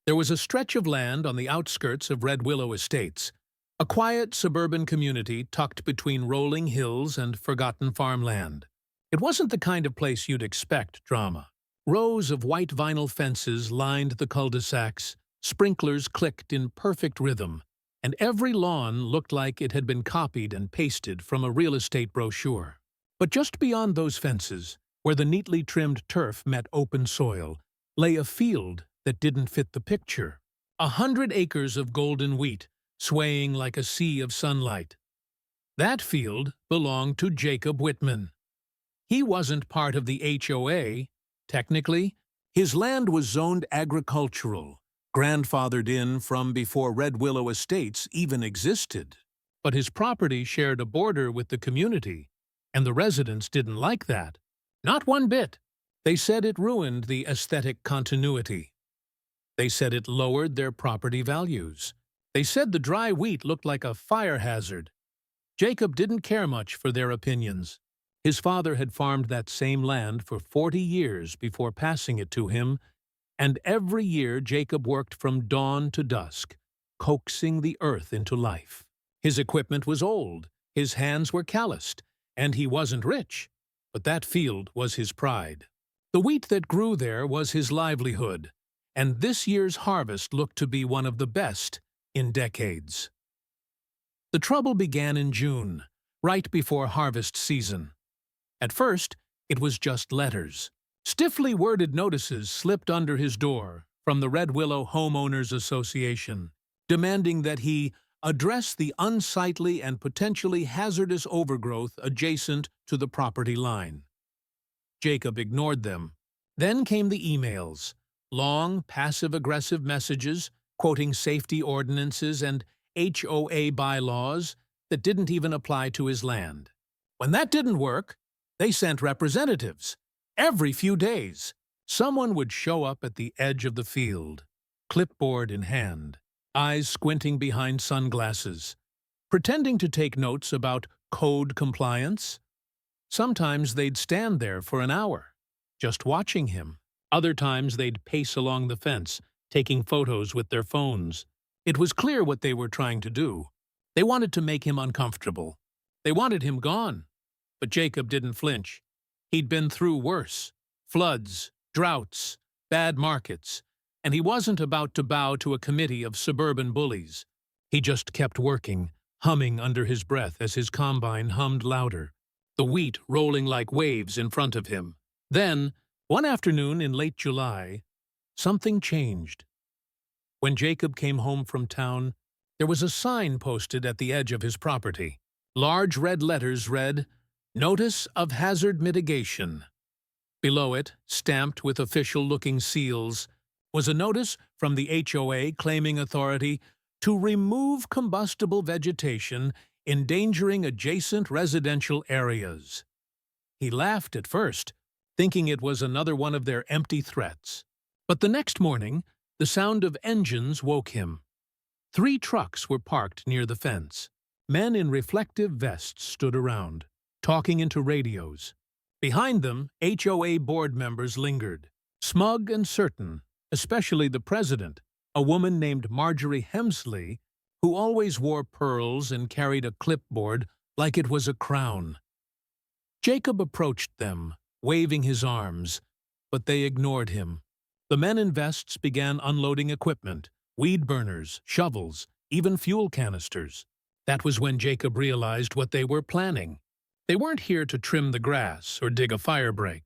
There was a stretch of land on the outskirts of Red Willow Estates, a quiet suburban community tucked between rolling hills and forgotten farmland. It wasn't the kind of place you'd expect drama. Rows of white vinyl fences lined the cul-de-sacs, sprinklers clicked in perfect rhythm, and every lawn looked like it had been copied and pasted from a real estate brochure. But just beyond those fences, where the neatly trimmed turf met open soil, lay a field that didn't fit the picture. 100 acres of golden wheat, swaying like a sea of sunlight. That field belonged to Jacob Whitman. He wasn't part of the HOA, technically. His land was zoned agricultural, grandfathered in from before Red Willow Estates even existed. But his property shared a border with the community, and the residents didn't like that. Not one bit. They said it ruined the aesthetic continuity. They said it lowered their property values. They said the dry wheat looked like a fire hazard. Jacob didn't care much for their opinions. His father had farmed that same land for 40 years before passing it to him, and every year Jacob worked from dawn to dusk, coaxing the earth into life. His equipment was old, his hands were calloused, and he wasn't rich, but that field was his pride. The wheat that grew there was his livelihood, and this year's harvest looked to be one of the best in decades. The trouble began in June, right before harvest season. At first, it was just letters. Stiffly worded notices slipped under his door from the Red Willow Homeowners Association, demanding that he address the unsightly and potentially hazardous overgrowth adjacent to the property line. Jacob ignored them. Then came the emails, long, passive-aggressive messages quoting safety ordinances and HOA bylaws that didn't even apply to his land. When that didn't work, they sent representatives. Every few days, someone would show up at the edge of the field, clipboard in hand, eyes squinting behind sunglasses, pretending to take notes about code compliance. Sometimes they'd stand there for an hour, just watching him. Other times they'd pace along the fence, taking photos with their phones. It was clear what they were trying to do. They wanted to make him uncomfortable. They wanted him gone. But Jacob didn't flinch. He'd been through worse. Floods, droughts, bad markets, and he wasn't about to bow to a committee of suburban bullies. He just kept working, humming under his breath as his combine hummed louder, the wheat rolling like waves in front of him. Then, one afternoon in late July, something changed. When Jacob came home from town, there was a sign posted at the edge of his property. Large red letters read, "Notice of Hazard Mitigation." Below it, stamped with official-looking seals, was a notice from the HOA claiming authority to remove combustible vegetation endangering adjacent residential areas. He laughed at first, thinking it was another one of their empty threats. But the next morning, the sound of engines woke him. 3 trucks were parked near the fence. Men in reflective vests stood around, talking into radios. Behind them, HOA board members lingered, smug and certain, especially the president, a woman named Marjorie Hemsley, who always wore pearls and carried a clipboard like it was a crown. Jacob approached them, waving his arms, but they ignored him. The men in vests began unloading equipment, weed burners, shovels, even fuel canisters. That was when Jacob realized what they were planning. They weren't here to trim the grass or dig a fire break.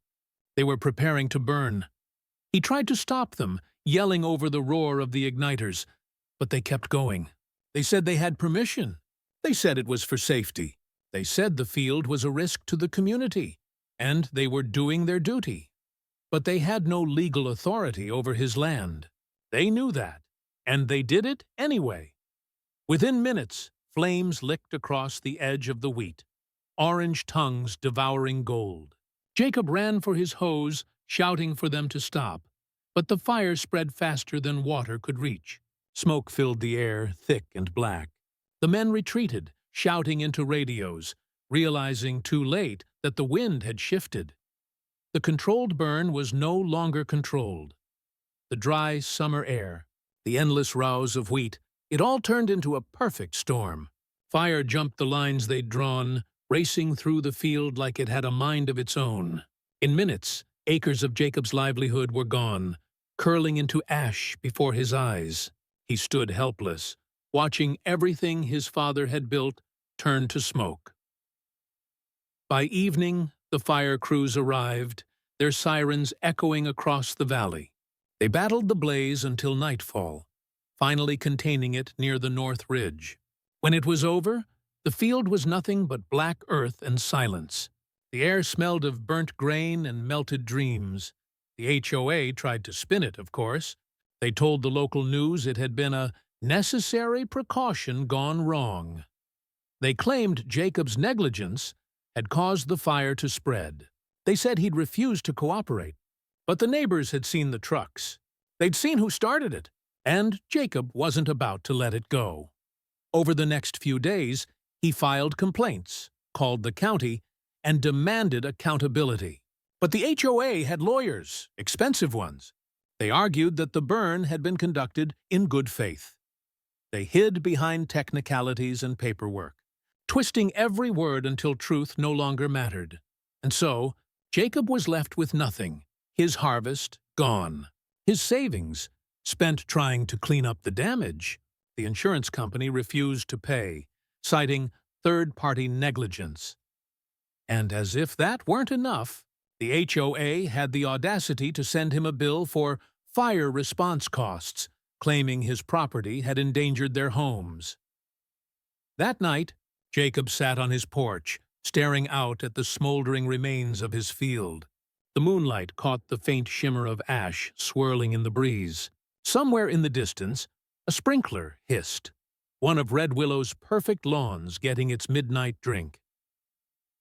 They were preparing to burn. He tried to stop them, yelling over the roar of the igniters, but they kept going. They said they had permission. They said it was for safety. They said the field was a risk to the community, and they were doing their duty. But they had no legal authority over his land. They knew that, and they did it anyway. Within minutes, flames licked across the edge of the wheat, orange tongues devouring gold. Jacob ran for his hose, shouting for them to stop, but the fire spread faster than water could reach. Smoke filled the air, thick and black. The men retreated, shouting into radios, realizing too late that the wind had shifted. The controlled burn was no longer controlled. The dry summer air, the endless rows of wheat. It all turned into a perfect storm. Fire jumped the lines they'd drawn, racing through the field like it had a mind of its own. In minutes, acres of Jacob's livelihood were gone, curling into ash before his eyes. He stood helpless, watching everything his father had built turn to smoke. By evening, the fire crews arrived, their sirens echoing across the valley. They battled the blaze until nightfall, finally containing it near the North Ridge. When it was over, the field was nothing but black earth and silence. The air smelled of burnt grain and melted dreams. The HOA tried to spin it, of course. They told the local news it had been a necessary precaution gone wrong. They claimed Jacob's negligence had caused the fire to spread. They said he'd refused to cooperate. But the neighbors had seen the trucks. They'd seen who started it, and Jacob wasn't about to let it go. Over the next few days, he filed complaints, called the county, and demanded accountability. But the HOA had lawyers, expensive ones. They argued that the burn had been conducted in good faith. They hid behind technicalities and paperwork, twisting every word until truth no longer mattered. And so, Jacob was left with nothing, his harvest gone, his savings spent trying to clean up the damage. The insurance company refused to pay, citing third-party negligence. And as if that weren't enough, the HOA had the audacity to send him a bill for fire response costs, claiming his property had endangered their homes. That night, Jacob sat on his porch, staring out at the smoldering remains of his field. The moonlight caught the faint shimmer of ash swirling in the breeze. Somewhere in the distance, a sprinkler hissed, one of Red Willow's perfect lawns getting its midnight drink.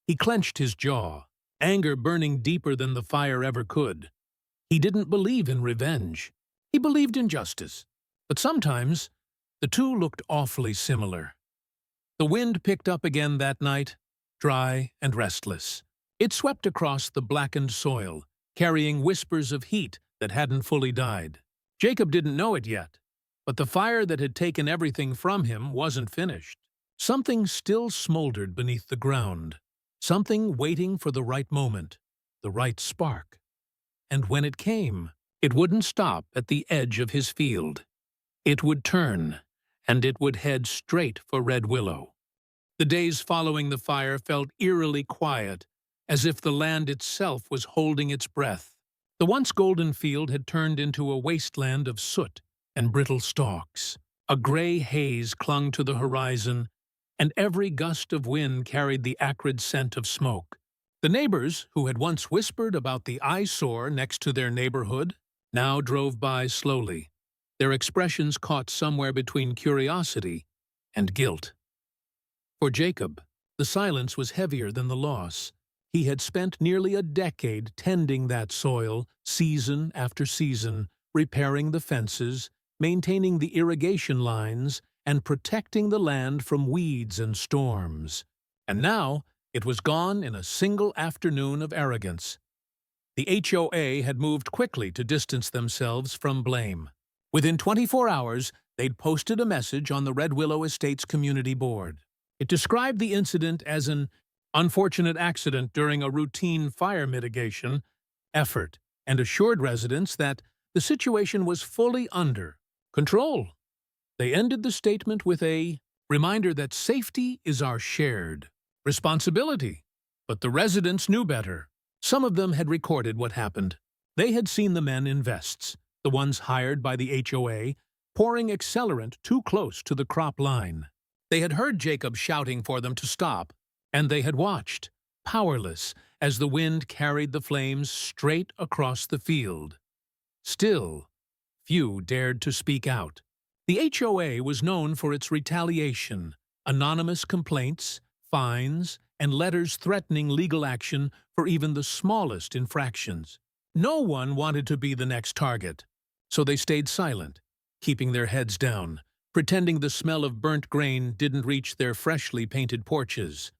He clenched his jaw, anger burning deeper than the fire ever could. He didn't believe in revenge. He believed in justice. But sometimes, the two looked awfully similar. The wind picked up again that night, dry and restless. It swept across the blackened soil, carrying whispers of heat that hadn't fully died. Jacob didn't know it yet, but the fire that had taken everything from him wasn't finished. Something still smoldered beneath the ground, something waiting for the right moment, the right spark. And when it came, it wouldn't stop at the edge of his field. It would turn, and it would head straight for Red Willow. The days following the fire felt eerily quiet, as if the land itself was holding its breath. The once golden field had turned into a wasteland of soot and brittle stalks. A gray haze clung to the horizon, and every gust of wind carried the acrid scent of smoke. The neighbors, who had once whispered about the eyesore next to their neighborhood, now drove by slowly, their expressions caught somewhere between curiosity and guilt. For Jacob, the silence was heavier than the loss. He had spent nearly a decade tending that soil, season after season, repairing the fences, maintaining the irrigation lines, and protecting the land from weeds and storms. And now, it was gone in a single afternoon of arrogance. The HOA had moved quickly to distance themselves from blame. Within 24 hours, they'd posted a message on the Red Willow Estates Community Board. It described the incident as an unfortunate accident during a routine fire mitigation effort and assured residents that the situation was fully under control. They ended the statement with a reminder that safety is our shared responsibility. But the residents knew better. Some of them had recorded what happened. They had seen the men in vests, the ones hired by the HOA, pouring accelerant too close to the crop line. They had heard Jacob shouting for them to stop, and they had watched, powerless, as the wind carried the flames straight across the field. Still, few dared to speak out. The HOA was known for its retaliation, anonymous complaints, fines, and letters threatening legal action for even the smallest infractions. No one wanted to be the next target, so they stayed silent, keeping their heads down, pretending the smell of burnt grain didn't reach their freshly painted porches.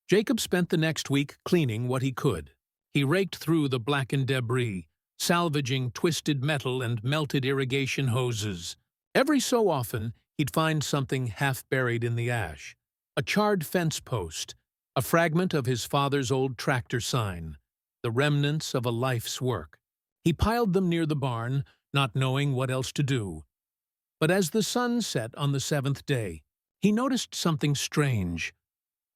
Jacob spent the next week cleaning what he could. He raked through the blackened debris, salvaging twisted metal and melted irrigation hoses. Every so often, he'd find something half buried in the ash. A charred fence post, a fragment of his father's old tractor sign, the remnants of a life's work. He piled them near the barn, not knowing what else to do. But as the sun set on the seventh day, he noticed something strange.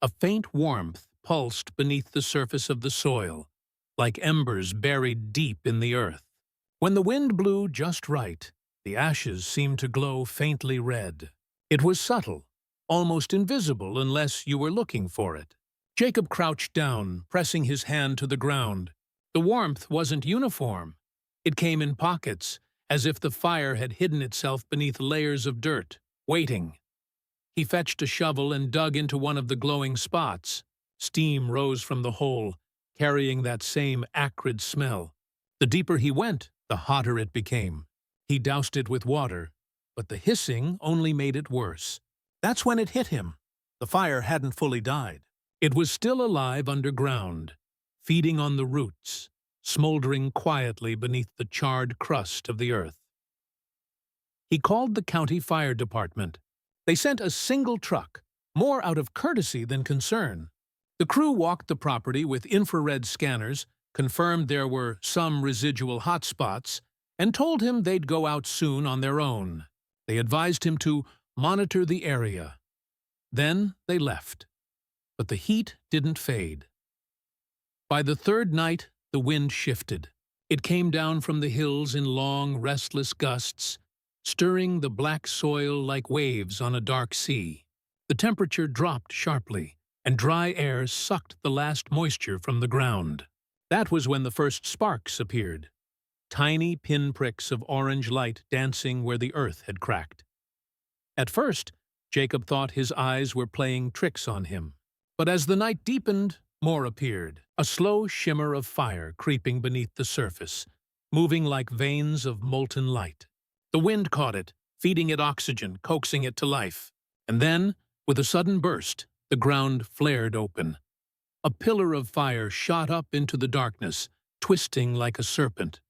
A faint warmth pulsed beneath the surface of the soil, like embers buried deep in the earth. When the wind blew just right, the ashes seemed to glow faintly red. It was subtle, almost invisible unless you were looking for it. Jacob crouched down, pressing his hand to the ground. The warmth wasn't uniform. It came in pockets, as if the fire had hidden itself beneath layers of dirt, waiting. He fetched a shovel and dug into one of the glowing spots. Steam rose from the hole, carrying that same acrid smell. The deeper he went, the hotter it became. He doused it with water, but the hissing only made it worse. That's when it hit him. The fire hadn't fully died. It was still alive underground, feeding on the roots, smoldering quietly beneath the charred crust of the earth. He called the county fire department. They sent a single truck, more out of courtesy than concern. The crew walked the property with infrared scanners, confirmed there were some residual hotspots, and told him they'd go out soon on their own. They advised him to monitor the area. Then they left. But the heat didn't fade. By the third night, the wind shifted. It came down from the hills in long, restless gusts, stirring the black soil like waves on a dark sea. The temperature dropped sharply, and dry air sucked the last moisture from the ground. That was when the first sparks appeared, tiny pinpricks of orange light dancing where the earth had cracked. At first, Jacob thought his eyes were playing tricks on him. But as the night deepened, more appeared, a slow shimmer of fire creeping beneath the surface, moving like veins of molten light. The wind caught it, feeding it oxygen, coaxing it to life. And then, with a sudden burst, the ground flared open. A pillar of fire shot up into the darkness, twisting like a serpent.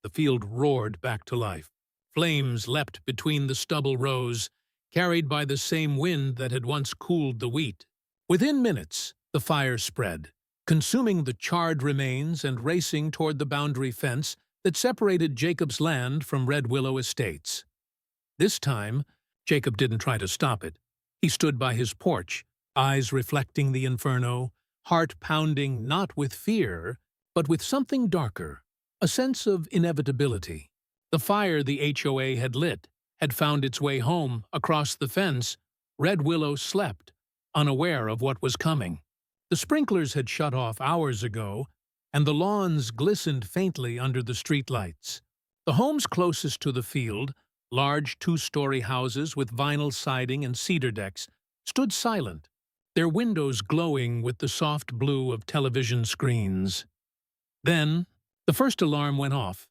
The field roared back to life. Flames leapt between the stubble rows, carried by the same wind that had once cooled the wheat. Within minutes, the fire spread, consuming the charred remains and racing toward the boundary fence that separated Jacob's land from Red Willow Estates. This time, Jacob didn't try to stop it. He stood by his porch, eyes reflecting the inferno, heart pounding not with fear, but with something darker, a sense of inevitability. The fire the HOA had lit had found its way home across the fence. Red Willow slept, unaware of what was coming. The sprinklers had shut off hours ago, and the lawns glistened faintly under the streetlights. The homes closest to the field, large two-story houses with vinyl siding and cedar decks, stood silent, their windows glowing with the soft blue of television screens. Then, the first alarm went off.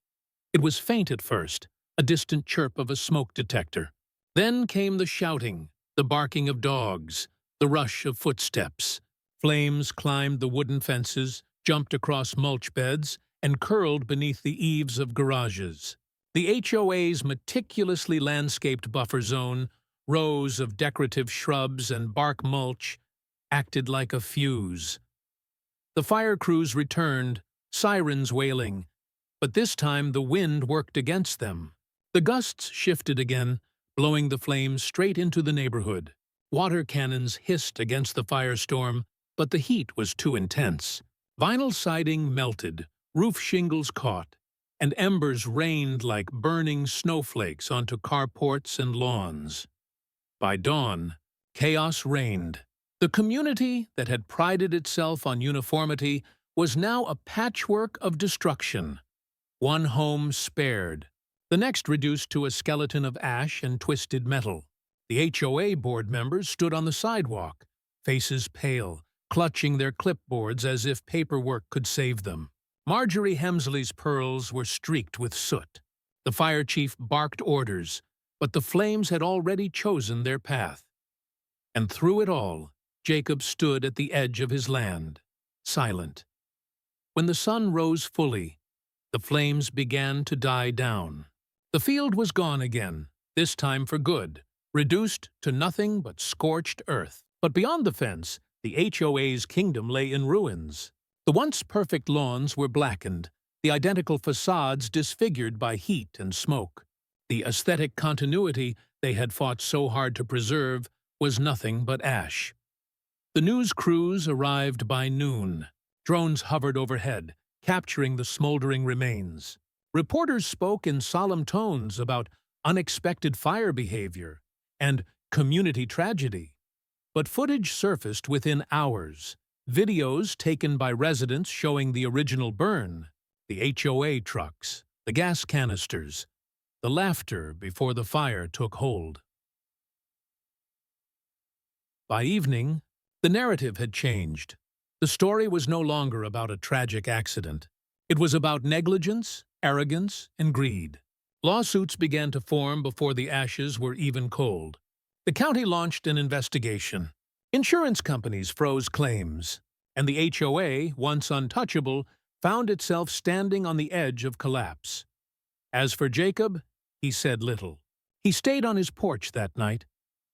It was faint at first, a distant chirp of a smoke detector. Then came the shouting, the barking of dogs, the rush of footsteps. Flames climbed the wooden fences, jumped across mulch beds, and curled beneath the eaves of garages. The HOA's meticulously landscaped buffer zone, rows of decorative shrubs and bark mulch, acted like a fuse. The fire crews returned, sirens wailing, but this time the wind worked against them. The gusts shifted again, blowing the flames straight into the neighborhood. Water cannons hissed against the firestorm, but the heat was too intense. Vinyl siding melted, roof shingles caught, and embers rained like burning snowflakes onto carports and lawns. By dawn, chaos reigned. The community that had prided itself on uniformity was now a patchwork of destruction. One home spared, the next reduced to a skeleton of ash and twisted metal. The HOA board members stood on the sidewalk, faces pale, clutching their clipboards as if paperwork could save them. Marjorie Hemsley's pearls were streaked with soot. The fire chief barked orders, but the flames had already chosen their path. And through it all, Jacob stood at the edge of his land, silent. When the sun rose fully, the flames began to die down. The field was gone again, this time for good, reduced to nothing but scorched earth. But beyond the fence, the HOA's kingdom lay in ruins. The once perfect lawns were blackened, the identical facades disfigured by heat and smoke. The aesthetic continuity they had fought so hard to preserve was nothing but ash. The news crews arrived by noon. Drones hovered overhead, capturing the smoldering remains. Reporters spoke in solemn tones about unexpected fire behavior and community tragedy. But footage surfaced within hours. Videos taken by residents showing the original burn, the HOA trucks, the gas canisters, the laughter before the fire took hold. By evening, the narrative had changed. The story was no longer about a tragic accident. It was about negligence, arrogance, and greed. Lawsuits began to form before the ashes were even cold. The county launched an investigation. Insurance companies froze claims, and the HOA, once untouchable, found itself standing on the edge of collapse. As for Jacob, he said little. He stayed on his porch that night,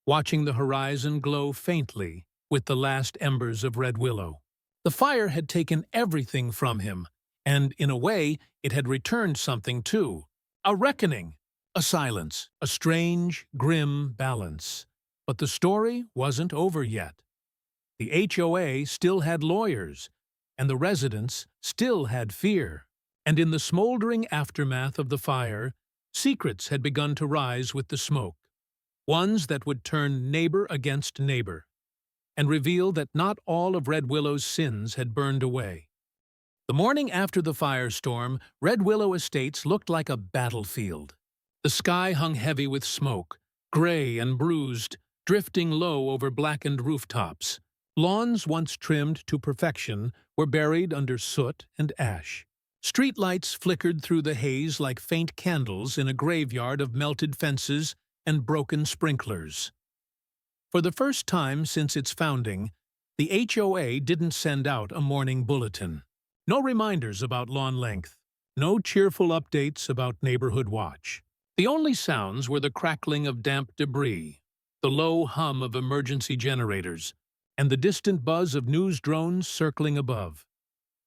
watching the horizon glow faintly with the last embers of red willow. The fire had taken everything from him, and in a way, it had returned something too. A reckoning, a silence, a strange, grim balance. But the story wasn't over yet. The HOA still had lawyers, and the residents still had fear. And in the smoldering aftermath of the fire, secrets had begun to rise with the smoke, ones that would turn neighbor against neighbor, and reveal that not all of Red Willow's sins had burned away. The morning after the firestorm, Red Willow Estates looked like a battlefield. The sky hung heavy with smoke, gray and bruised, drifting low over blackened rooftops. Lawns once trimmed to perfection were buried under soot and ash. Streetlights flickered through the haze like faint candles in a graveyard of melted fences and broken sprinklers. For the first time since its founding, the HOA didn't send out a morning bulletin. No reminders about lawn length, no cheerful updates about neighborhood watch. The only sounds were the crackling of damp debris, the low hum of emergency generators, and the distant buzz of news drones circling above.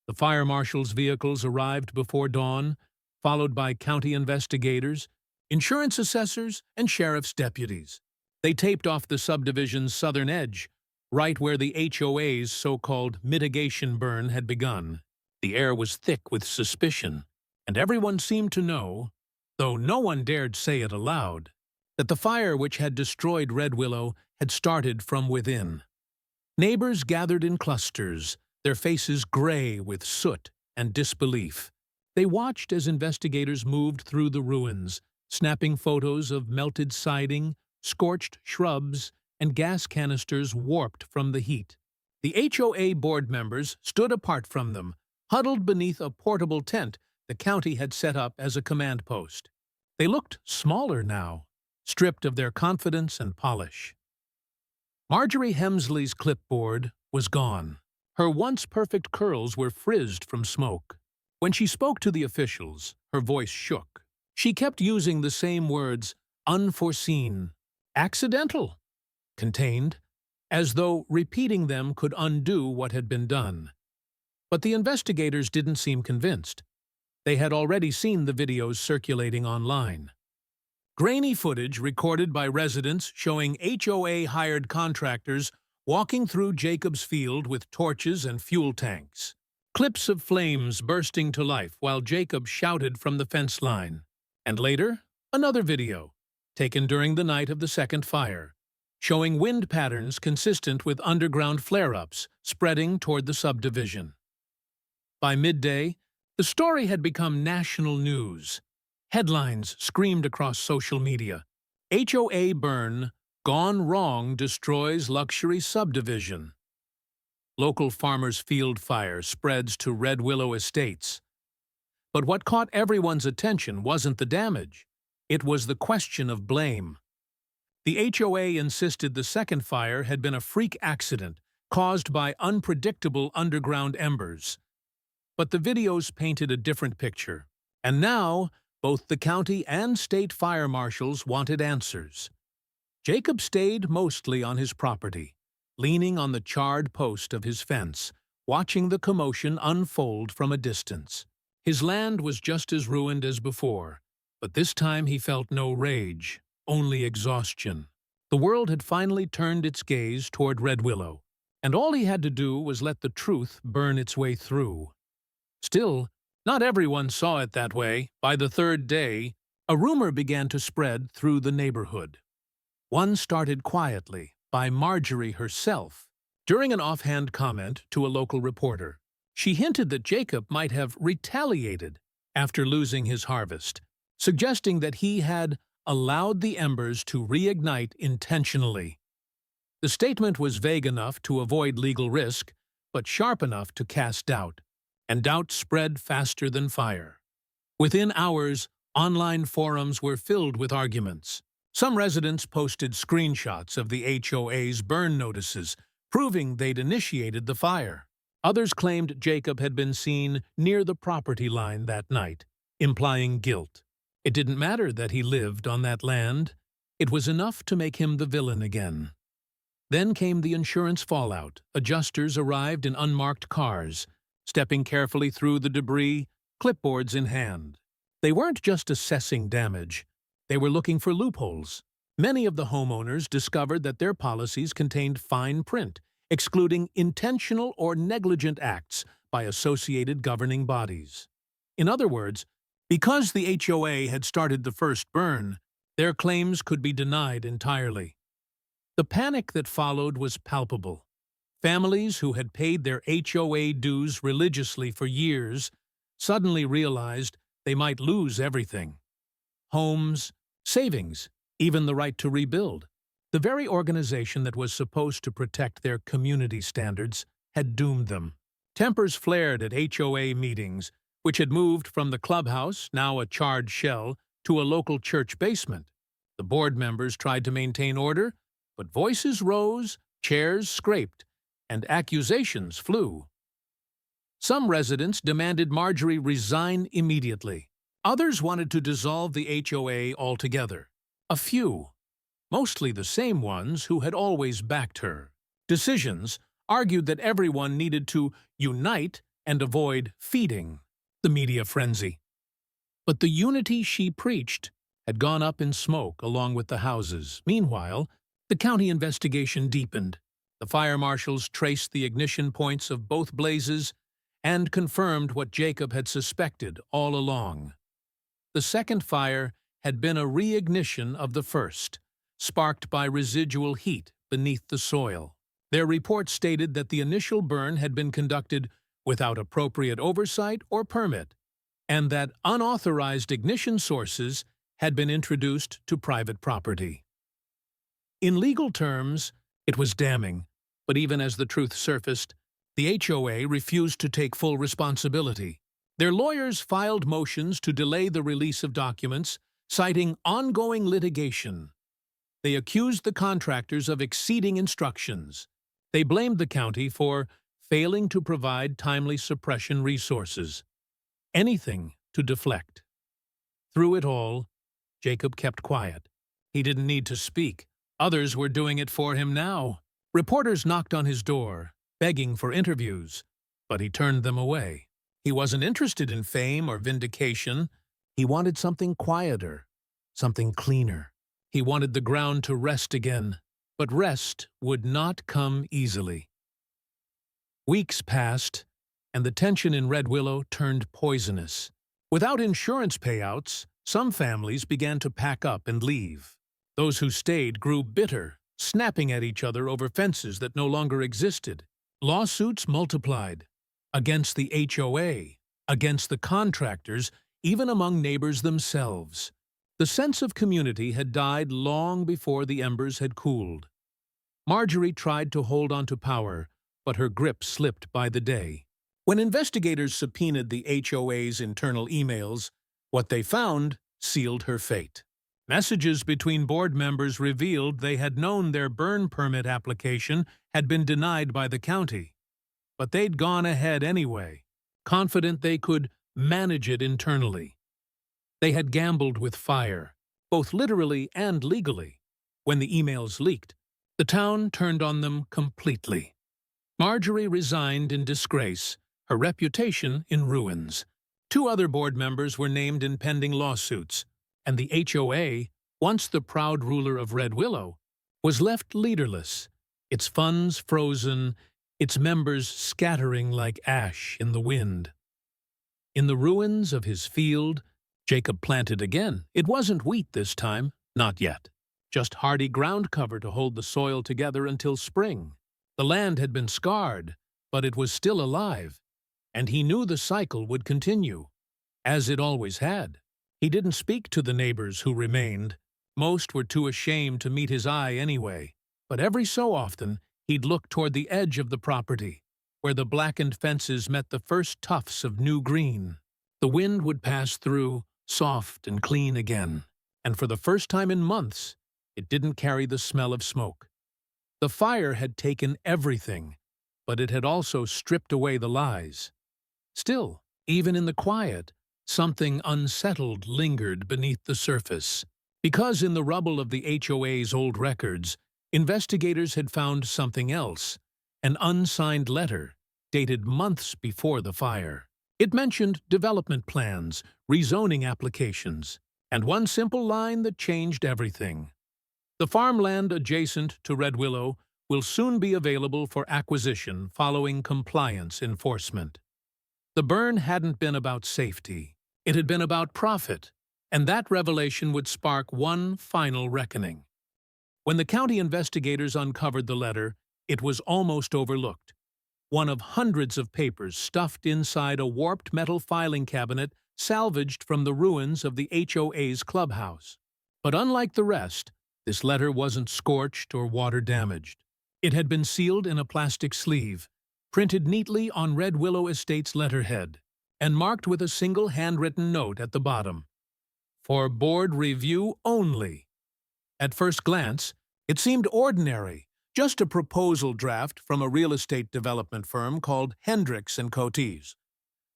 The fire marshal's vehicles arrived before dawn, followed by county investigators, insurance assessors, and sheriff's deputies. They taped off the subdivision's southern edge, right where the HOA's so-called mitigation burn had begun. The air was thick with suspicion, and everyone seemed to know, though no one dared say it aloud, that the fire which had destroyed Red Willow had started from within. Neighbors gathered in clusters, their faces gray with soot and disbelief. They watched as investigators moved through the ruins, snapping photos of melted siding, scorched shrubs, and gas canisters warped from the heat. The HOA board members stood apart from them, huddled beneath a portable tent the county had set up as a command post. They looked smaller now, stripped of their confidence and polish. Marjorie Hemsley's clipboard was gone. Her once perfect curls were frizzed from smoke. When she spoke to the officials, her voice shook. She kept using the same words, unforeseen, accidental, contained, as though repeating them could undo what had been done. But the investigators didn't seem convinced. They had already seen the videos circulating online. Grainy footage recorded by residents showing HOA-hired contractors walking through Jacob's field with torches and fuel tanks. Clips of flames bursting to life while Jacob shouted from the fence line. And later, another video, taken during the night of the second fire, showing wind patterns consistent with underground flare-ups spreading toward the subdivision. By midday, the story had become national news. Headlines screamed across social media. HOA burn, gone wrong destroys luxury subdivision. Local farmers' field fire spreads to Red Willow Estates. But what caught everyone's attention wasn't the damage. It was the question of blame. The HOA insisted the second fire had been a freak accident caused by unpredictable underground embers. But the videos painted a different picture. And now, both the county and state fire marshals wanted answers. Jacob stayed mostly on his property, leaning on the charred post of his fence, watching the commotion unfold from a distance. His land was just as ruined as before, but this time he felt no rage, only exhaustion. The world had finally turned its gaze toward Red Willow, and all he had to do was let the truth burn its way through. Still, not everyone saw it that way. By the third day, a rumor began to spread through the neighborhood. One started quietly, by Marjorie herself. During an offhand comment to a local reporter, she hinted that Jacob might have retaliated after losing his harvest, suggesting that he had allowed the embers to reignite intentionally. The statement was vague enough to avoid legal risk, but sharp enough to cast doubt, and doubt spread faster than fire. Within hours, online forums were filled with arguments. Some residents posted screenshots of the HOA's burn notices, proving they'd initiated the fire. Others claimed Jacob had been seen near the property line that night, implying guilt. It didn't matter that he lived on that land. It was enough to make him the villain again. Then came the insurance fallout. Adjusters arrived in unmarked cars, stepping carefully through the debris, clipboards in hand. They weren't just assessing damage. They were looking for loopholes. Many of the homeowners discovered that their policies contained fine print, excluding intentional or negligent acts by associated governing bodies. In other words, because the HOA had started the first burn, their claims could be denied entirely. The panic that followed was palpable. Families who had paid their HOA dues religiously for years suddenly realized they might lose everything. Homes, savings, even the right to rebuild. The very organization that was supposed to protect their community standards had doomed them. Tempers flared at HOA meetings, which had moved from the clubhouse, now a charred shell, to a local church basement. The board members tried to maintain order, but voices rose, chairs scraped, and accusations flew. Some residents demanded Marjorie resign immediately. Others wanted to dissolve the HOA altogether. A few, mostly the same ones who had always backed her. Decisions argued that everyone needed to unite and avoid feeding the media frenzy. But the unity she preached had gone up in smoke along with the houses. Meanwhile, the county investigation deepened. The fire marshals traced the ignition points of both blazes and confirmed what Jacob had suspected all along. The second fire had been a reignition of the first, sparked by residual heat beneath the soil. Their report stated that the initial burn had been conducted without appropriate oversight or permit, and that unauthorized ignition sources had been introduced to private property. In legal terms, it was damning, but even as the truth surfaced, the HOA refused to take full responsibility. Their lawyers filed motions to delay the release of documents, citing ongoing litigation. They accused the contractors of exceeding instructions. They blamed the county for failing to provide timely suppression resources. Anything to deflect. Through it all, Jacob kept quiet. He didn't need to speak. Others were doing it for him now. Reporters knocked on his door, begging for interviews, but he turned them away. He wasn't interested in fame or vindication. He wanted something quieter, something cleaner. He wanted the ground to rest again, but rest would not come easily. Weeks passed, and the tension in Red Willow turned poisonous. Without insurance payouts, some families began to pack up and leave. Those who stayed grew bitter, snapping at each other over fences that no longer existed. Lawsuits multiplied. Against the HOA, against the contractors, even among neighbors themselves. The sense of community had died long before the embers had cooled. Marjorie tried to hold on to power, but her grip slipped by the day. When investigators subpoenaed the HOA's internal emails, what they found sealed her fate. Messages between board members revealed they had known their burn permit application had been denied by the county. But they'd gone ahead anyway, confident they could manage it internally. They had gambled with fire, both literally and legally. When the emails leaked, the town turned on them completely. Marjorie resigned in disgrace, her reputation in ruins. 2 other board members were named in pending lawsuits, and the HOA, once the proud ruler of Red Willow, was left leaderless, its funds frozen, its members scattering like ash in the wind. In the ruins of his field, Jacob planted again. It wasn't wheat this time, not yet. Just hardy ground cover to hold the soil together until spring. The land had been scarred, but it was still alive, and he knew the cycle would continue, as it always had. He didn't speak to the neighbors who remained. Most were too ashamed to meet his eye anyway, but every so often he'd look toward the edge of the property, where the blackened fences met the first tufts of new green. The wind would pass through, soft and clean again, and for the first time in months, it didn't carry the smell of smoke. The fire had taken everything, but it had also stripped away the lies. Still, even in the quiet, something unsettled lingered beneath the surface. Because in the rubble of the HOA's old records, investigators had found something else, an unsigned letter dated months before the fire. It mentioned development plans, rezoning applications, and one simple line that changed everything. The farmland adjacent to Red Willow will soon be available for acquisition following compliance enforcement. The burn hadn't been about safety. It had been about profit, and that revelation would spark one final reckoning. When the county investigators uncovered the letter, it was almost overlooked. One of hundreds of papers stuffed inside a warped metal filing cabinet salvaged from the ruins of the HOA's clubhouse. But unlike the rest, this letter wasn't scorched or water-damaged. It had been sealed in a plastic sleeve, printed neatly on Red Willow Estate's letterhead, and marked with a single handwritten note at the bottom. For board review only. At first glance, it seemed ordinary, just a proposal draft from a real estate development firm called Hendricks & Coates.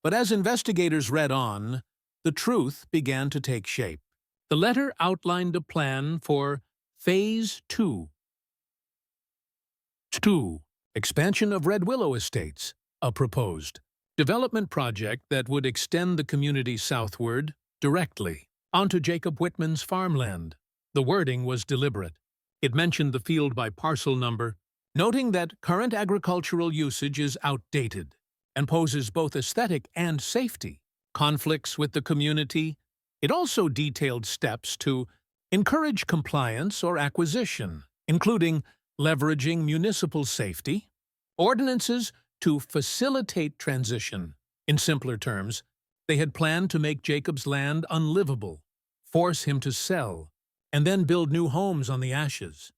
But as investigators read on, the truth began to take shape. The letter outlined a plan for Phase 2. Expansion of Red Willow Estates, a proposed development project that would extend the community southward, directly, onto Jacob Whitman's farmland. The wording was deliberate. It mentioned the field by parcel number, noting that current agricultural usage is outdated and poses both aesthetic and safety conflicts with the community. It also detailed steps to encourage compliance or acquisition, including leveraging municipal safety, ordinances to facilitate transition. In simpler terms, they had planned to make Jacob's land unlivable, force him to sell, and then build new homes on the ashes.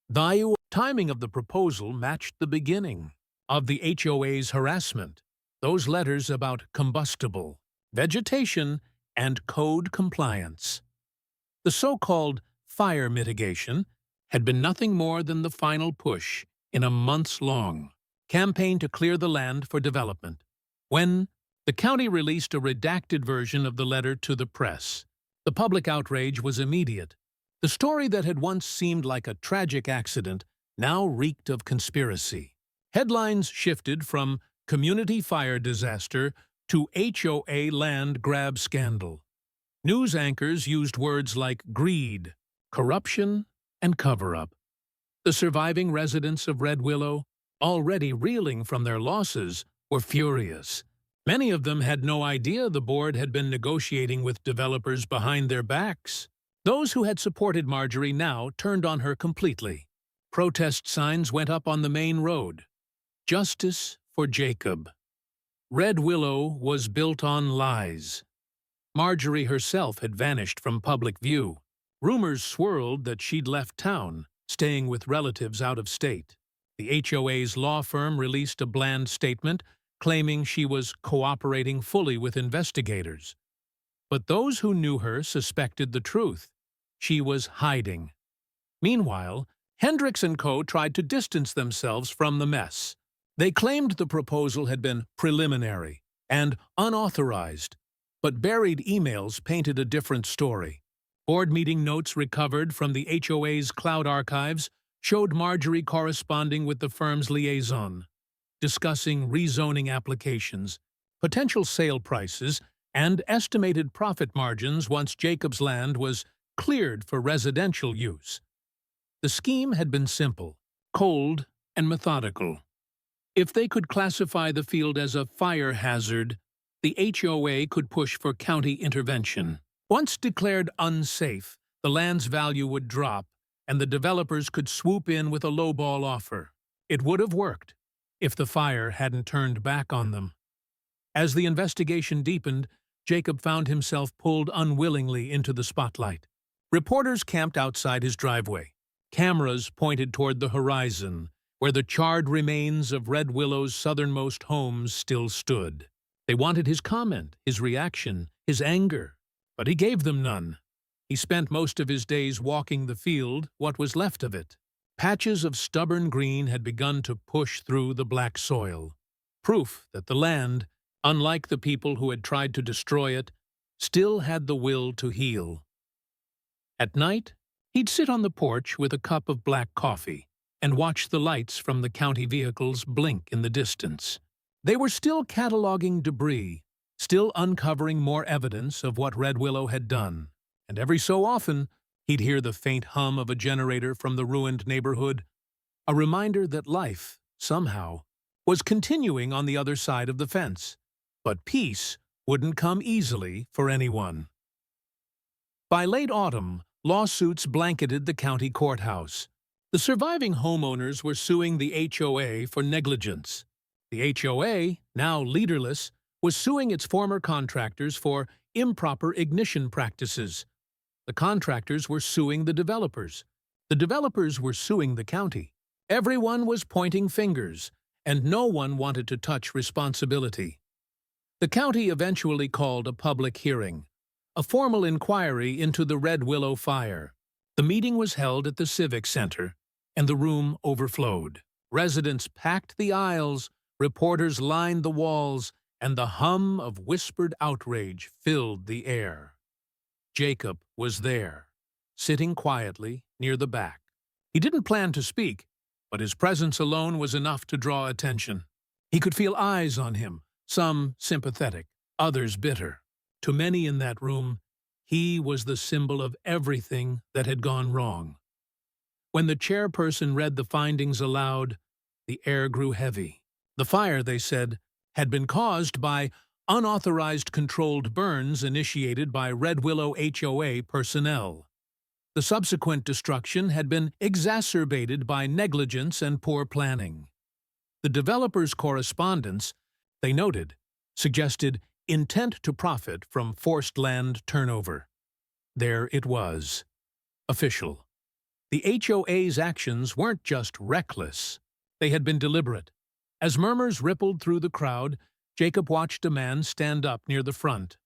The timing of the proposal matched the beginning of the HOA's harassment, those letters about combustible, vegetation, and code compliance. The so-called fire mitigation had been nothing more than the final push in a months-long campaign to clear the land for development. When the county released a redacted version of the letter to the press, the public outrage was immediate. The story that had once seemed like a tragic accident now reeked of conspiracy. Headlines shifted from community fire disaster to HOA land grab scandal. News anchors used words like greed, corruption, and cover-up. The surviving residents of Red Willow, already reeling from their losses, were furious. Many of them had no idea the board had been negotiating with developers behind their backs. Those who had supported Marjorie now turned on her completely. Protest signs went up on the main road. Justice for Jacob. Red Willow was built on lies. Marjorie herself had vanished from public view. Rumors swirled that she'd left town, staying with relatives out of state. The HOA's law firm released a bland statement claiming she was cooperating fully with investigators. But those who knew her suspected the truth. She was hiding. Meanwhile, Hendricks & Co. tried to distance themselves from the mess. They claimed the proposal had been preliminary and unauthorized, But buried emails painted a different story. Board meeting notes recovered from the HOA's cloud archives showed Marjorie corresponding with the firm's liaison, discussing rezoning applications, potential sale prices, and estimated profit margins once Jacob's land was cleared for residential use. The scheme had been simple, cold, and methodical. If they could classify the field as a fire hazard, the HOA could push for county intervention. Once declared unsafe, the land's value would drop, and the developers could swoop in with a lowball offer. It would have worked if the fire hadn't turned back on them. As the investigation deepened, Jacob found himself pulled unwillingly into the spotlight. Reporters camped outside his driveway. Cameras pointed toward the horizon, where the charred remains of Red Willow's southernmost homes still stood. They wanted his comment, his reaction, his anger, but he gave them none. He spent most of his days walking the field, what was left of it. Patches of stubborn green had begun to push through the black soil, proof that the land, unlike the people who had tried to destroy it, still had the will to heal. At night, he'd sit on the porch with a cup of black coffee and watch the lights from the county vehicles blink in the distance. They were still cataloging debris, still uncovering more evidence of what Red Willow had done, and every so often he'd hear the faint hum of a generator from the ruined neighborhood, a reminder that life, somehow, was continuing on the other side of the fence. But peace wouldn't come easily for anyone. By late autumn, lawsuits blanketed the county courthouse. The surviving homeowners were suing the HOA for negligence. The HOA, now leaderless, was suing its former contractors for improper ignition practices. The contractors were suing the developers. The developers were suing the county. Everyone was pointing fingers, and no one wanted to touch responsibility. The county eventually called a public hearing, a formal inquiry into the Red Willow fire. The meeting was held at the Civic Center, and the room overflowed. Residents packed the aisles, reporters lined the walls, and the hum of whispered outrage filled the air. Jacob was there, sitting quietly near the back. He didn't plan to speak, but his presence alone was enough to draw attention. He could feel eyes on him, some sympathetic, others bitter. To many in that room, he was the symbol of everything that had gone wrong. When the chairperson read the findings aloud, the air grew heavy. The fire, they said, had been caused by unauthorized controlled burns initiated by Red Willow HOA personnel. The subsequent destruction had been exacerbated by negligence and poor planning. The developers' correspondence, they noted, suggested intent to profit from forced land turnover. There it was. Official. The HOA's actions weren't just reckless. They had been deliberate. As murmurs rippled through the crowd, Jacob watched a man stand up near the front,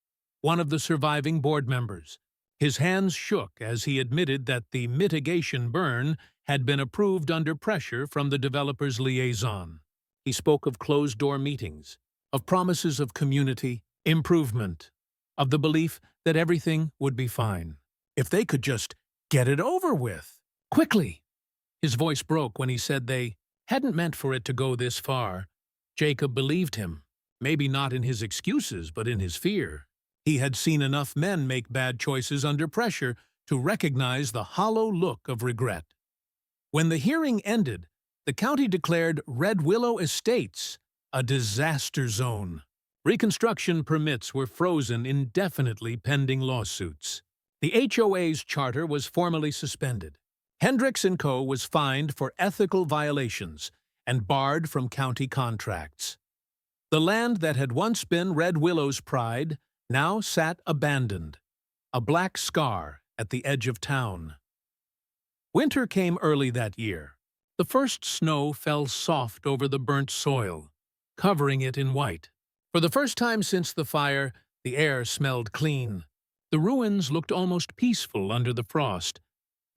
one of the surviving board members. His hands shook as he admitted that the mitigation burn had been approved under pressure from the developer's liaison. He spoke of closed-door meetings, of promises of community improvement, of the belief that everything would be fine. If they could just get it over with. Quickly! His voice broke when he said they hadn't meant for it to go this far. Jacob believed him, maybe not in his excuses, but in his fear. He had seen enough men make bad choices under pressure to recognize the hollow look of regret. When the hearing ended, the county declared Red Willow Estates a disaster zone. Reconstruction permits were frozen indefinitely pending lawsuits. The HOA's charter was formally suspended. Hendricks & Co. was fined for ethical violations and barred from county contracts. The land that had once been Red Willow's pride now sat abandoned, a black scar at the edge of town. Winter came early that year. The first snow fell soft over the burnt soil, covering it in white. For the first time since the fire, the air smelled clean. The ruins looked almost peaceful under the frost,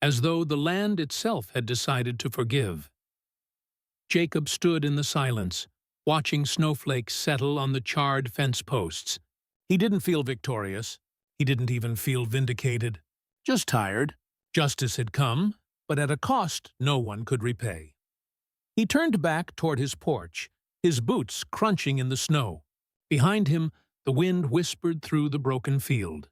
as though the land itself had decided to forgive. Jacob stood in the silence, watching snowflakes settle on the charred fence posts. He didn't feel victorious. He didn't even feel vindicated. Just tired. Justice had come, but at a cost no one could repay. He turned back toward his porch, his boots crunching in the snow. Behind him, the wind whispered through the broken field.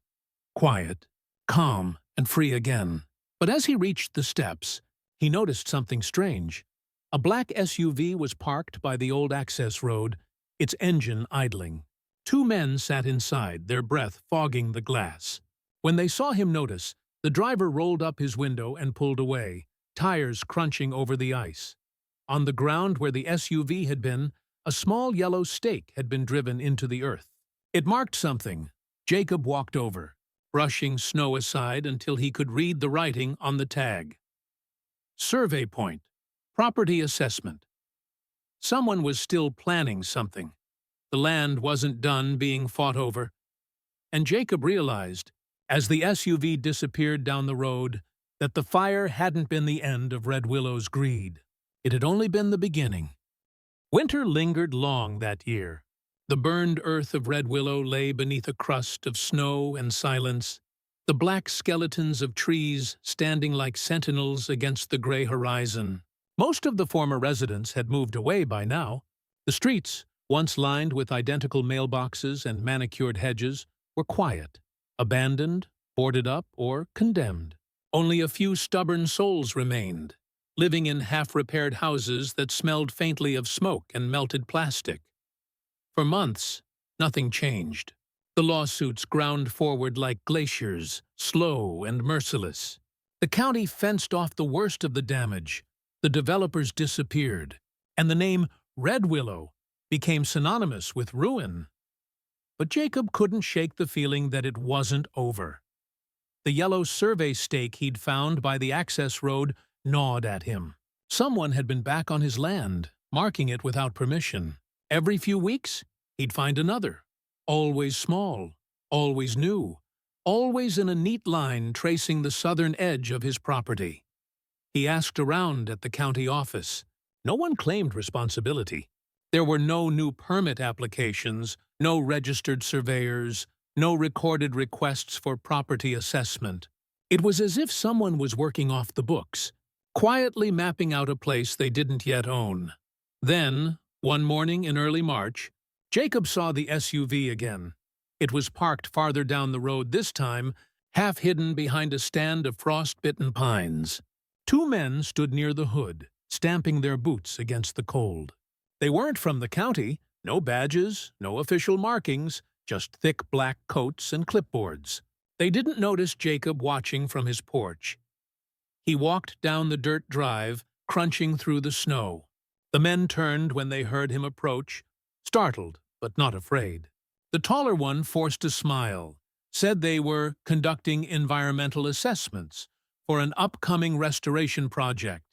Quiet, calm, and free again. But as he reached the steps, he noticed something strange. A black SUV was parked by the old access road, its engine idling. Two men sat inside, their breath fogging the glass. When they saw him notice, the driver rolled up his window and pulled away, tires crunching over the ice. On the ground where the SUV had been, a small yellow stake had been driven into the earth. It marked something. Jacob walked over, brushing snow aside until he could read the writing on the tag. Survey point. Property assessment. Someone was still planning something. The land wasn't done being fought over. And Jacob realized, as the SUV disappeared down the road, that the fire hadn't been the end of Red Willow's greed. It had only been the beginning. Winter lingered long that year. The burned earth of Red Willow lay beneath a crust of snow and silence, the black skeletons of trees standing like sentinels against the gray horizon. Most of the former residents had moved away by now. The streets, once lined with identical mailboxes and manicured hedges, were quiet, abandoned, boarded up, or condemned. Only a few stubborn souls remained, living in half-repaired houses that smelled faintly of smoke and melted plastic. For months, nothing changed. The lawsuits ground forward like glaciers, slow and merciless. The county fenced off the worst of the damage. The developers disappeared, and the name Red Willow became synonymous with ruin. But Jacob couldn't shake the feeling that it wasn't over. The yellow survey stake he'd found by the access road gnawed at him. Someone had been back on his land, marking it without permission. Every few weeks, he'd find another. Always small, always new, always in a neat line tracing the southern edge of his property. He asked around at the county office. No one claimed responsibility. There were no new permit applications, no registered surveyors, no recorded requests for property assessment. It was as if someone was working off the books, quietly mapping out a place they didn't yet own. Then, one morning in early March, Jacob saw the SUV again. It was parked farther down the road this time, half hidden behind a stand of frost-bitten pines. Two men stood near the hood, stamping their boots against the cold. They weren't from the county, no badges, no official markings, just thick black coats and clipboards. They didn't notice Jacob watching from his porch. He walked down the dirt drive, crunching through the snow. The men turned when they heard him approach, startled but not afraid. The taller one forced a smile, said they were conducting environmental assessments for an upcoming restoration project.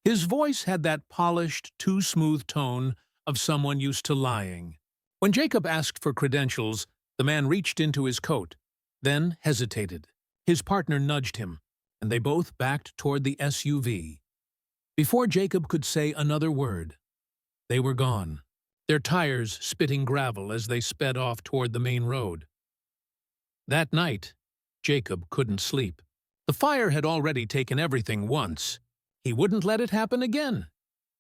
His voice had that polished, too smooth tone of someone used to lying. When Jacob asked for credentials, the man reached into his coat, then hesitated. His partner nudged him, and they both backed toward the SUV. Before Jacob could say another word, they were gone, their tires spitting gravel as they sped off toward the main road. That night, Jacob couldn't sleep. The fire had already taken everything once. He wouldn't let it happen again.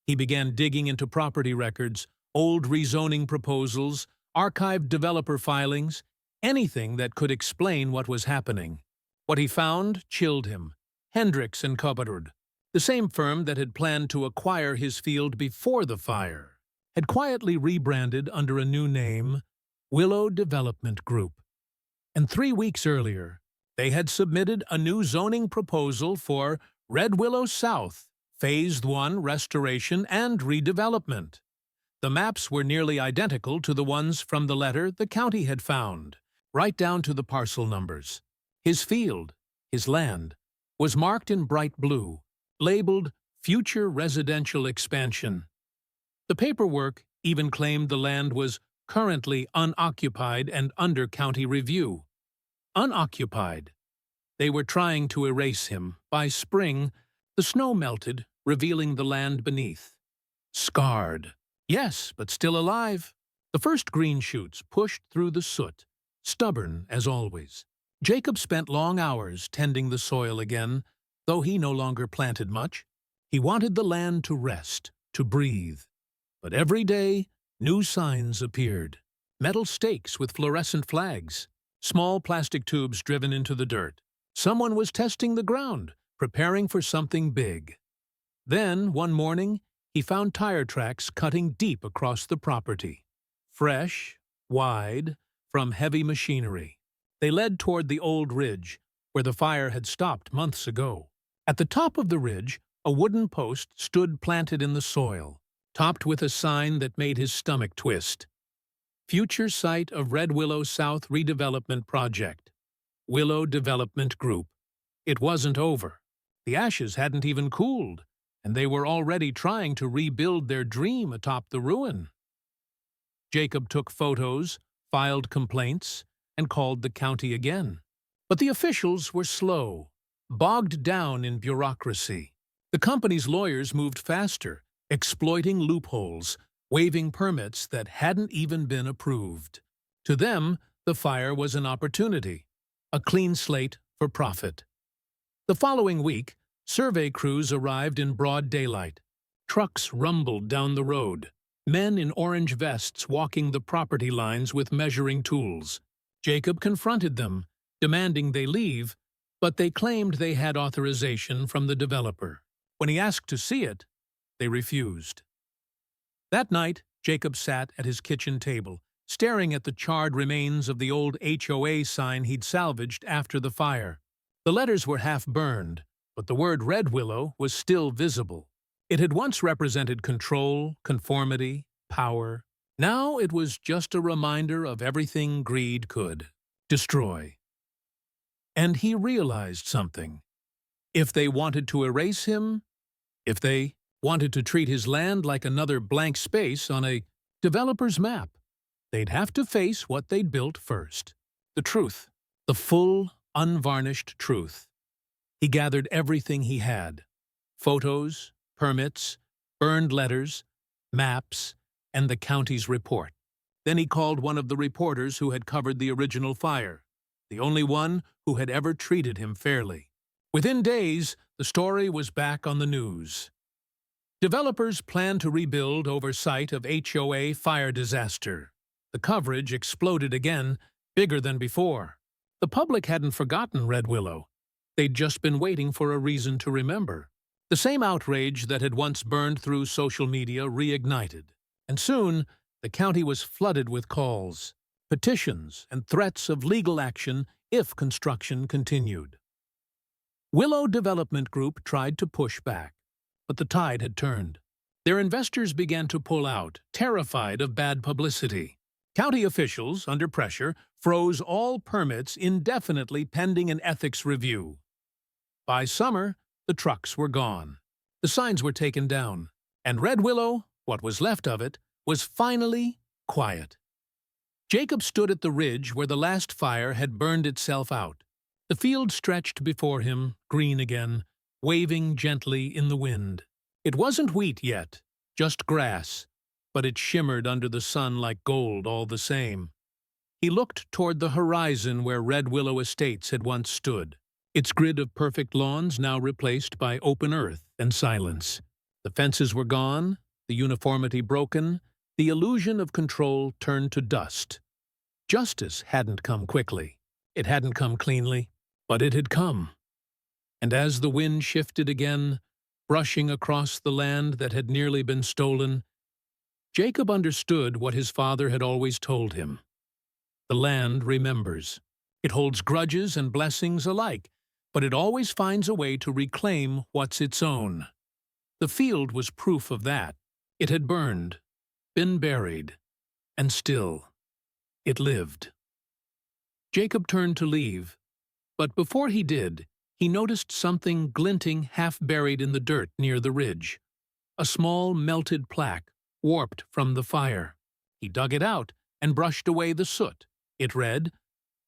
He began digging into property records, old rezoning proposals, archived developer filings, anything that could explain what was happening. What he found chilled him. Hendricks and Coberud, the same firm that had planned to acquire his field before the fire, had quietly rebranded under a new name, Willow Development Group. And 3 weeks earlier, they had submitted a new zoning proposal for Red Willow South, Phase 1 restoration and redevelopment. The maps were nearly identical to the ones from the letter the county had found, right down to the parcel numbers. His field, his land, was marked in bright blue, labeled Future Residential Expansion. The paperwork even claimed the land was currently unoccupied and under county review. Unoccupied. They were trying to erase him. By spring, the snow melted, revealing the land beneath. Scarred. Yes, but still alive. The first green shoots pushed through the soot, stubborn as always. Jacob spent long hours tending the soil again, though he no longer planted much. He wanted the land to rest, to breathe. But every day, new signs appeared. Metal stakes with fluorescent flags, small plastic tubes driven into the dirt. Someone was testing the ground, preparing for something big. Then, one morning, he found tire tracks cutting deep across the property. Fresh, wide, from heavy machinery. They led toward the old ridge, where the fire had stopped months ago. At the top of the ridge, a wooden post stood planted in the soil, topped with a sign that made his stomach twist. Future site of Red Willow South Redevelopment Project. Willow Development Group. It wasn't over. The ashes hadn't even cooled, and they were already trying to rebuild their dream atop the ruin. Jacob took photos, filed complaints, and called the county again. But the officials were slow, bogged down in bureaucracy. The company's lawyers moved faster, exploiting loopholes, waiving permits that hadn't even been approved. To them, the fire was an opportunity, a clean slate for profit. The following week, survey crews arrived in broad daylight. Trucks rumbled down the road, men in orange vests walking the property lines with measuring tools. Jacob confronted them, demanding they leave, but they claimed they had authorization from the developer. When he asked to see it, they refused. That night, Jacob sat at his kitchen table, staring at the charred remains of the old HOA sign he'd salvaged after the fire. The letters were half burned, but the word Red Willow was still visible. It had once represented control, conformity, power. Now it was just a reminder of everything greed could destroy. And he realized something. If they wanted to erase him, if they wanted to treat his land like another blank space on a developer's map, they'd have to face what they'd built first. The truth. The full, unvarnished truth. He gathered everything he had. Photos, permits, burned letters, maps, and the county's report. Then he called one of the reporters who had covered the original fire, the only one who had ever treated him fairly. Within days, the story was back on the news. Developers plan to rebuild over site of HOA fire disaster. The coverage exploded again, bigger than before. The public hadn't forgotten Red Willow. They'd just been waiting for a reason to remember. The same outrage that had once burned through social media reignited. And soon, the county was flooded with calls, petitions, and threats of legal action if construction continued. Willow Development Group tried to push back, but the tide had turned. Their investors began to pull out, terrified of bad publicity. County officials, under pressure, froze all permits indefinitely pending an ethics review. By summer, the trucks were gone. The signs were taken down, and Red Willow, what was left of it, was finally quiet. Jacob stood at the ridge where the last fire had burned itself out. The field stretched before him, green again, waving gently in the wind. It wasn't wheat yet, just grass, but it shimmered under the sun like gold all the same. He looked toward the horizon where Red Willow Estates had once stood, its grid of perfect lawns now replaced by open earth and silence. The fences were gone, the uniformity broken, the illusion of control turned to dust. Justice hadn't come quickly. It hadn't come cleanly, but it had come. And as the wind shifted again, brushing across the land that had nearly been stolen, Jacob understood what his father had always told him. The land remembers. It holds grudges and blessings alike, but it always finds a way to reclaim what's its own. The field was proof of that. It had burned, been buried, and still, it lived. Jacob turned to leave, but before he did, he noticed something glinting half-buried in the dirt near the ridge. A small melted plaque, warped from the fire. He dug it out and brushed away the soot. It read,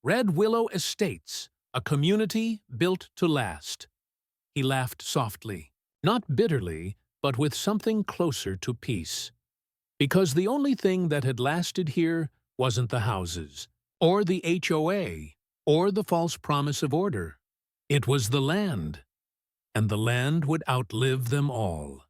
"Red Willow Estates, a community built to last." He laughed softly, not bitterly, but with something closer to peace. Because the only thing that had lasted here wasn't the houses. or the HOA, or the false promise of order. It was the land, and the land would outlive them all.